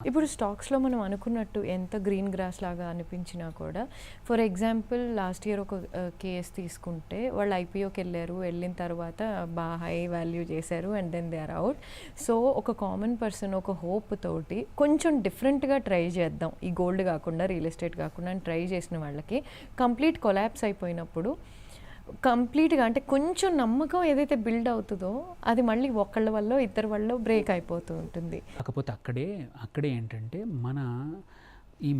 ఇప్పుడు స్టాక్స్‌లో మనం అనుకున్నట్టు ఎంత గ్రీన్ గ్రాస్ లాగా అనిపించినా కూడా ఫర్ ఎగ్జాంపుల్ లాస్ట్ ఇయర్ ఒక కేస్ తీసుకుంటే వాళ్ళు ఐపీఓకెళ్ళారు. వెళ్ళిన తర్వాత హై వాల్యూ చేశారు and then they are out. So ఒక కామన్ పర్సన్ ఒక హోప్ తోటి కొంచెం డిఫరెంట్‌గా ట్రై చేద్దాం. ఈ గోల్డ్ కాకుండా రియల్ ఎస్టేట్ కాకుండా అని ట్రై చేసిన వాళ్ళకి కంప్లీట్ కొలాప్స్ అయిపోయినప్పుడు కంప్లీట్‌గా అంటే కొంచెం నమ్మకం ఏదైతే బిల్డ్ అవుతదో అది మళ్ళీ ఒకళ్ళ వల్లో ఇద్దరి వల్లో బ్రేక్ అయిపోతూ ఉంటుంది. కాకపోతే అక్కడే ఏంటంటే మన ఈ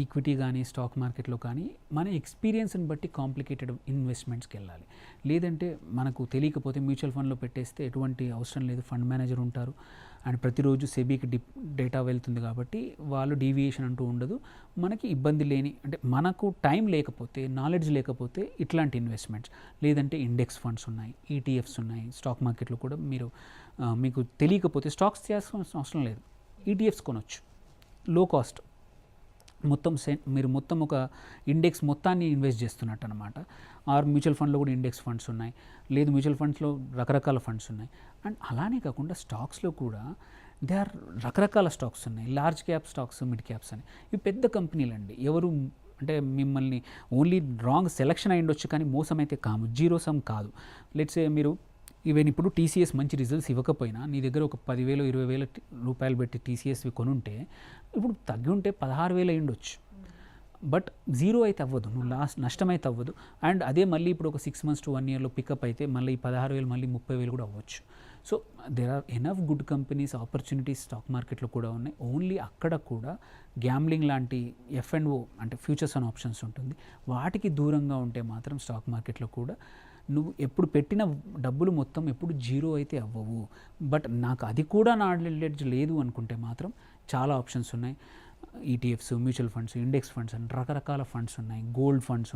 ఈక్విటీ కానీ స్టాక్ మార్కెట్లో కానీ మన ఎక్స్పీరియన్స్ని బట్టి కాంప్లికేటెడ్ ఇన్వెస్ట్మెంట్స్కి వెళ్ళాలి. లేదంటే మనకు తెలియకపోతే మ్యూచువల్ ఫండ్లో పెట్టేస్తే ఎటువంటి అవసరం లేదు, ఫండ్ మేనేజర్ ఉంటారు అండ్ ప్రతిరోజు సెబీకి డేటా వెళ్తుంది కాబట్టి వాళ్ళు డీవియేషన్ అంటూ ఉండదు. మనకి ఇబ్బంది లేని అంటే మనకు టైం లేకపోతే నాలెడ్జ్ లేకపోతే ఇట్లాంటి ఇన్వెస్ట్మెంట్స్, లేదంటే ఇండెక్స్ ఫండ్స్ ఉన్నాయి, ఈటీఎఫ్స్ ఉన్నాయి. స్టాక్ మార్కెట్లో కూడా మీకు తెలియకపోతే స్టాక్స్ చేయాల్సిన అవసరం లేదు, ఈటీఎఫ్స్ కొనవచ్చు లో కాస్ట్. మీరు మొత్తం ఒక ఇండెక్స్ మొత్తాన్ని ఇన్వెస్ట్ చేస్తున్నట్టు అనమాట. ఆర్ మ్యూచువల్ ఫండ్లో కూడా ఇండెక్స్ ఫండ్స్ ఉన్నాయి, లేదు మ్యూచువల్ ఫండ్స్లో రకరకాల ఫండ్స్ ఉన్నాయి. అండ్ అలానే కాకుండా స్టాక్స్లో కూడా దే ఆర్ రకరకాల స్టాక్స్ ఉన్నాయి, large cap stocks, mid caps అని. ఇవి పెద్ద కంపెనీలు అండి. ఎవరు అంటే మిమ్మల్ని ఓన్లీ రాంగ్ సెలెక్షన్ అయి ఉండొచ్చు కానీ మోసం అయితే కాము, జీరో సమ్ కాదు. లెట్స్ సే మీరు ఈవెన్ ఇప్పుడు టీసీఎస్ మంచి రిజల్ట్స్ ఇవ్వకపోయినా నీ దగ్గర ఒక 10,000 20,000 రూపాయలు పెట్టి టీసీఎస్వి కొనుంటే ఇప్పుడు తగ్గి ఉంటే 16,000 అయి ఉండొచ్చు. బట్ జీరో అయితే అవ్వదు, నువ్వు నష్టం అయితే అవ్వదు. అండ్ అదే మళ్ళీ ఇప్పుడు ఒక 6 months to 1 yearలో పికప్ అయితే మళ్ళీ ఈ 16,000 మళ్ళీ 30,000 కూడా అవ్వచ్చు. So there are enough good companies, opportunities stock మార్కెట్లో కూడా ఉన్నాయి. ఓన్లీ అక్కడ కూడా గ్యాంబ్లింగ్ లాంటి F&O అంటే ఫ్యూచర్స్ అండ్ ఆప్షన్స్ ఉంటుంది, వాటికి దూరంగా ఉంటే మాత్రం స్టాక్ మార్కెట్లో కూడా నువ్వు ఎప్పుడు పెట్టిన డబ్బులు మొత్తం ఎప్పుడు జీరో అయితే అవ్వవు. బట్ నాకు అది కూడా నాలెడ్జ్ లేదు అనుకుంటే మాత్రం చాలా ఆప్షన్స్ ఉన్నాయి. ETFs, mutual funds, index funds అని రకరకాల ఫండ్స్ ఉన్నాయి, గోల్డ్ ఫండ్స్